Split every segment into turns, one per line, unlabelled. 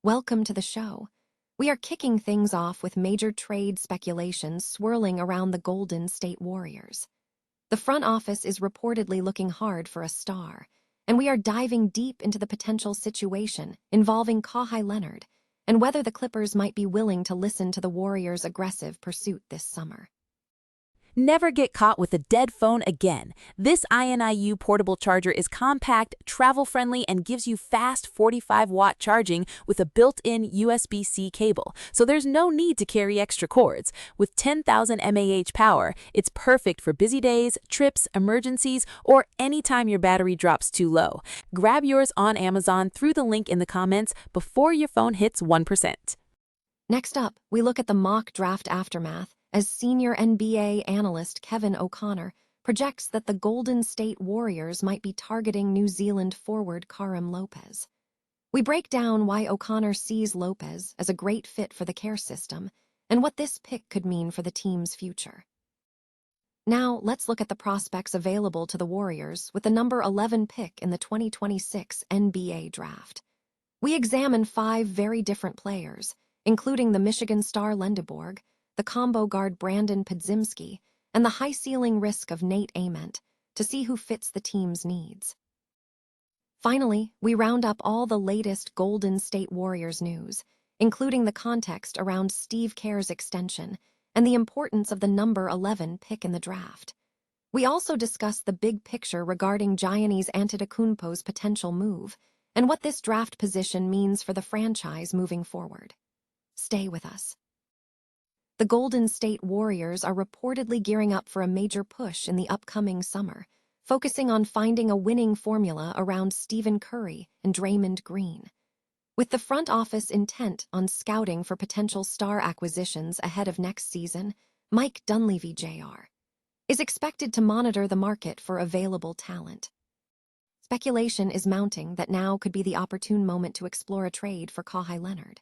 Welcome to the show. We are kicking things off with major trade speculations swirling around the Golden State Warriors. The front office is reportedly looking hard for a star, and we are diving deep into the potential situation involving Kawhi Leonard and whether the Clippers might be willing to listen to the Warriors' aggressive pursuit this summer.
Never get caught with a dead phone again. This INIU portable charger is compact, travel-friendly, and gives you fast 45-watt charging with a built-in USB-C cable, so there's no need to carry extra cords. With 10,000 mAh power, it's perfect for busy days, trips, emergencies, or anytime your battery drops too low. Grab yours on Amazon through the link in the comments before your phone hits 1%.
Next up, we look at the mock draft aftermath as senior NBA analyst Kevin O'Connor projects that the Golden State Warriors might be targeting New Zealand forward Karim Lopez. We break down why O'Connor sees Lopez as a great fit for the care system and what this pick could mean for the team's future. Now, let's look at the prospects available to the Warriors with the number 11 pick in the 2026 NBA draft. We examine 5 very different players, including the Michigan star Lendeborg, the combo guard Brandon Podziemski, and the high-ceiling risk of Nate Ament, to see who fits the team's needs. Finally, we round up all the latest Golden State Warriors news, including the context around Steve Kerr's extension and the importance of the number 11 pick in the draft. We also discuss the big picture regarding Giannis Antetokounmpo's potential move and what this draft position means for the franchise moving forward. Stay with us. The Golden State Warriors are reportedly gearing up for a major push in the upcoming summer, focusing on finding a winning formula around Stephen Curry and Draymond Green. With the front office intent on scouting for potential star acquisitions ahead of next season, Mike Dunleavy Jr. is expected to monitor the market for available talent. Speculation is mounting that now could be the opportune moment to explore a trade for Kawhi Leonard.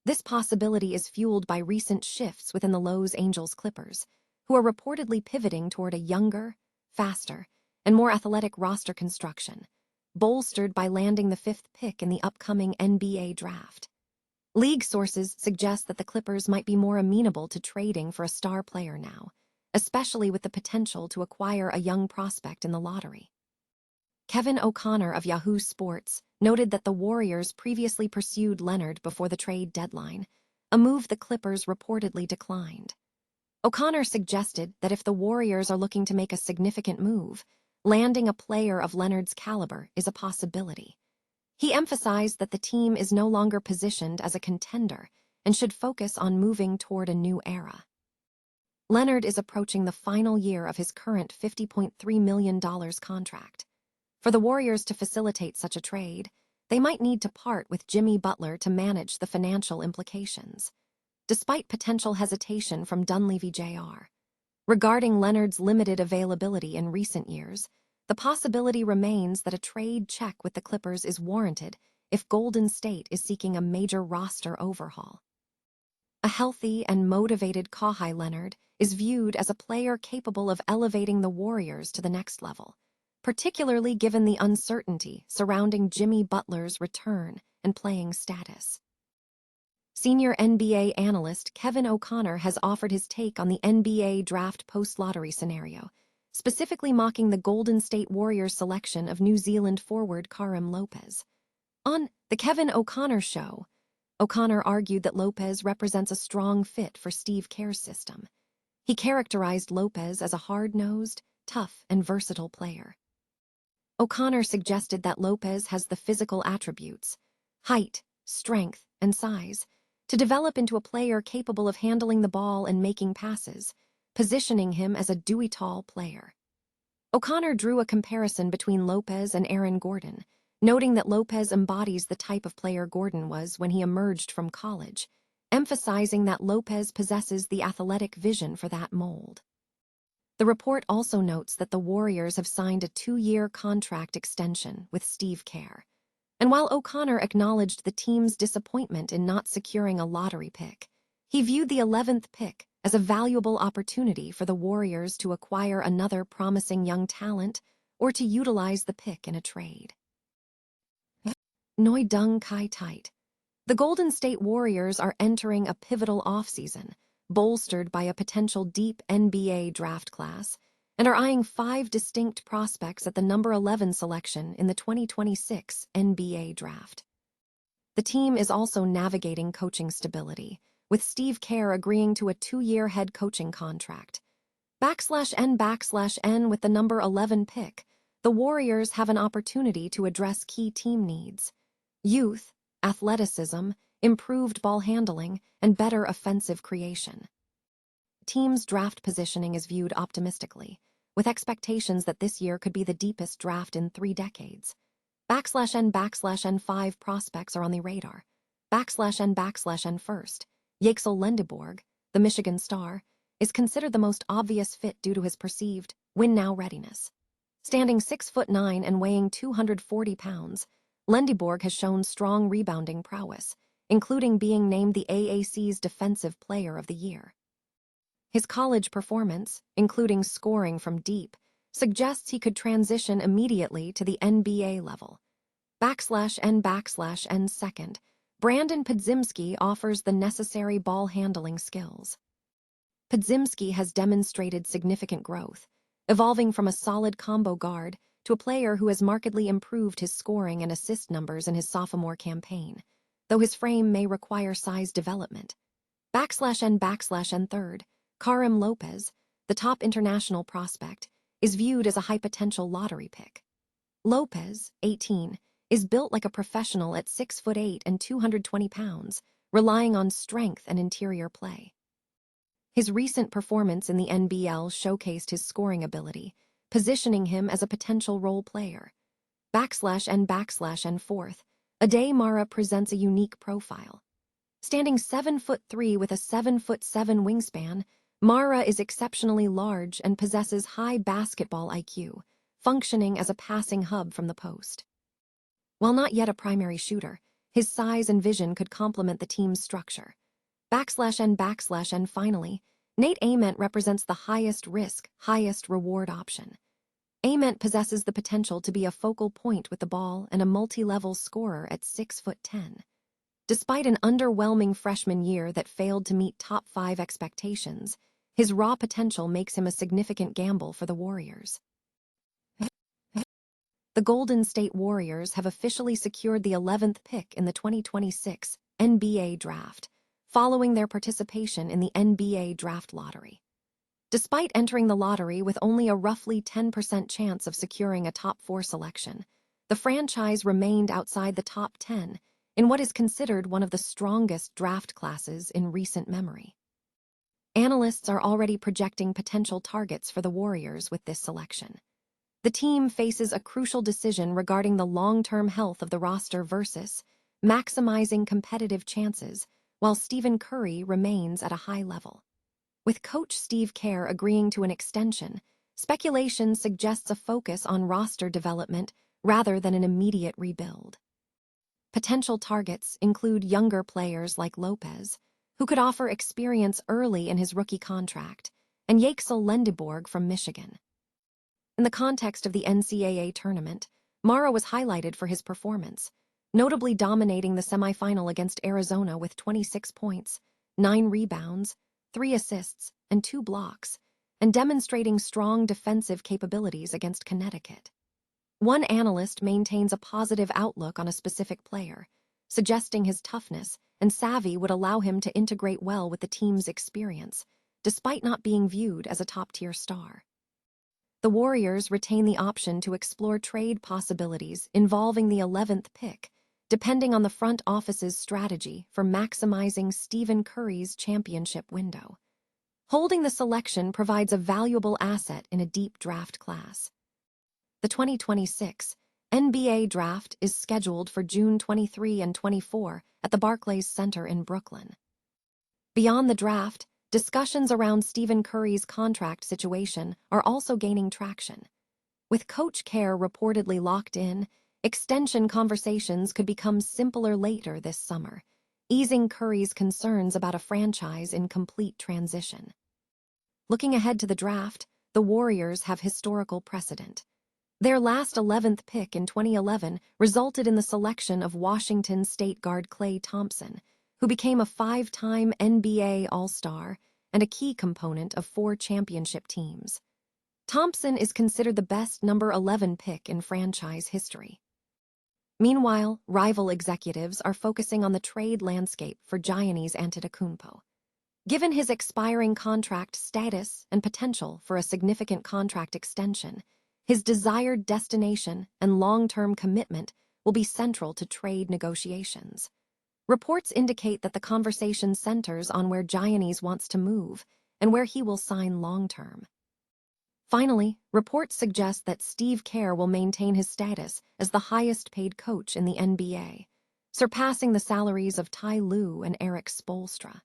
This possibility is fueled by recent shifts within the Los Angeles Clippers, who are reportedly pivoting toward a younger, faster, and more athletic roster construction, bolstered by landing the 5th pick in the upcoming NBA draft. League sources suggest that the Clippers might be more amenable to trading for a star player now, especially with the potential to acquire a young prospect in the lottery. Kevin O'Connor of Yahoo Sports noted that the Warriors previously pursued Leonard before the trade deadline, a move the Clippers reportedly declined. O'Connor suggested that if the Warriors are looking to make a significant move, landing a player of Leonard's caliber is a possibility. He emphasized that the team is no longer positioned as a contender and should focus on moving toward a new era. Leonard is approaching the final year of his current $50.3 million contract. For the Warriors to facilitate such a trade, they might need to part with Jimmy Butler to manage the financial implications. Despite potential hesitation from Dunleavy Jr. regarding Leonard's limited availability in recent years, the possibility remains that a trade check with the Clippers is warranted if Golden State is seeking a major roster overhaul. A healthy and motivated Kawhi Leonard is viewed as a player capable of elevating the Warriors to the next level, particularly given the uncertainty surrounding Jimmy Butler's return and playing status. Senior NBA analyst Kevin O'Connor has offered his take on the NBA draft post-lottery scenario, specifically mocking the Golden State Warriors' selection of New Zealand forward Karim Lopez. On The Kevin O'Connor Show, O'Connor argued that Lopez represents a strong fit for Steve Kerr's system. He characterized Lopez as a hard-nosed, tough, and versatile player. O'Connor suggested that Lopez has the physical attributes, height, strength, and size, to develop into a player capable of handling the ball and making passes, positioning him as a Dewey-tall player. O'Connor drew a comparison between Lopez and Aaron Gordon, noting that Lopez embodies the type of player Gordon was when he emerged from college, emphasizing that Lopez possesses the athletic vision for that mold. The report also notes that the Warriors have signed a 2-year contract extension with Steve Kerr. And while O'Connor acknowledged the team's disappointment in not securing a lottery pick, he viewed the 11th pick as a valuable opportunity for the Warriors to acquire another promising young talent or to utilize the pick in a trade. Noi Dung Kai Tight. The Golden State Warriors are entering a pivotal offseason, bolstered by a potential deep NBA draft class, and are eyeing 5 distinct prospects at the number 11 selection in the 2026 NBA draft. The team is also navigating coaching stability, with Steve Kerr agreeing to a 2-year head coaching contract. /N/N with the number 11 pick, the Warriors have an opportunity to address key team needs: youth, athleticism, improved ball handling, and better offensive creation. Team's draft positioning is viewed optimistically, with expectations that this year could be the deepest draft in 3 decades. /N/N 5 prospects are on the radar. /N first. Lendeborg, the Michigan star, is considered the most obvious fit due to his perceived win-now readiness. Standing 6'9" and weighing 240 pounds, Lendeborg has shown strong rebounding prowess, including being named the AAC's Defensive Player of the Year. His college performance, including scoring from deep, suggests he could transition immediately to the NBA level. /N second. Brandon Podziemski offers the necessary ball handling skills. Podziemski has demonstrated significant growth, evolving from a solid combo guard to a player who has markedly improved his scoring and assist numbers in his sophomore campaign, though his frame may require size development. /N third. Karim Lopez, the top international prospect, is viewed as a high potential lottery pick. Lopez, 18, is built like a professional at 6'8" and 220 pounds, relying on strength and interior play. His recent performance in the NBL showcased his scoring ability, positioning him as a potential role player. /N fourth. Ade Mara presents a unique profile. Standing 7'3" with a 7'7" wingspan, Mara is exceptionally large and possesses high basketball IQ, functioning as a passing hub from the post. While not yet a primary shooter, his size and vision could complement the team's structure. /N finally, Nate Ament represents the highest risk, highest reward option. Ament possesses the potential to be a focal point with the ball and a multi-level scorer at 6'10". Despite an underwhelming freshman year that failed to meet top 5 expectations, his raw potential makes him a significant gamble for the Warriors. The Golden State Warriors have officially secured the 11th pick in the 2026 NBA draft, following their participation in the NBA draft lottery. Despite entering the lottery with only a roughly 10% chance of securing a top 4 selection, the franchise remained outside the top 10 in what is considered one of the strongest draft classes in recent memory. Analysts are already projecting potential targets for the Warriors with this selection. The team faces a crucial decision regarding the long-term health of the roster versus maximizing competitive chances while Stephen Curry remains at a high level. With coach Steve Kerr agreeing to an extension, speculation suggests a focus on roster development rather than an immediate rebuild. Potential targets include younger players like Lopez, who could offer experience early in his rookie contract, and Lendeborg from Michigan. In the context of the NCAA tournament, Mara was highlighted for his performance, notably dominating the semifinal against Arizona with 26 points, 9 rebounds, 3 assists, and 2 blocks, and demonstrating strong defensive capabilities against Connecticut. One analyst maintains a positive outlook on a specific player, suggesting his toughness and savvy would allow him to integrate well with the team's experience, despite not being viewed as a top-tier star. The Warriors retain the option to explore trade possibilities involving the 11th pick, depending on the front office's strategy for maximizing Stephen Curry's championship window. Holding the selection provides a valuable asset in a deep draft class. The 2026 NBA draft is scheduled for June 23 and 24 at the Barclays Center in Brooklyn. Beyond the draft, discussions around Stephen Curry's contract situation are also gaining traction. With Coach Kerr reportedly locked in, extension conversations could become simpler later this summer, easing Curry's concerns about a franchise in complete transition. Looking ahead to the draft, the Warriors have historical precedent. Their last 11th pick in 2011 resulted in the selection of Washington State guard Klay Thompson, who became a 5-time NBA All-Star and a key component of 4 championship teams. Thompson is considered the best number 11 pick in franchise history. Meanwhile, rival executives are focusing on the trade landscape for Giannis Antetokounmpo. Given his expiring contract status and potential for a significant contract extension, his desired destination and long-term commitment will be central to trade negotiations. Reports indicate that the conversation centers on where Giannis wants to move and where he will sign long-term. Finally, reports suggest that Steve Kerr will maintain his status as the highest-paid coach in the NBA, surpassing the salaries of Ty Lue and Eric Spoelstra.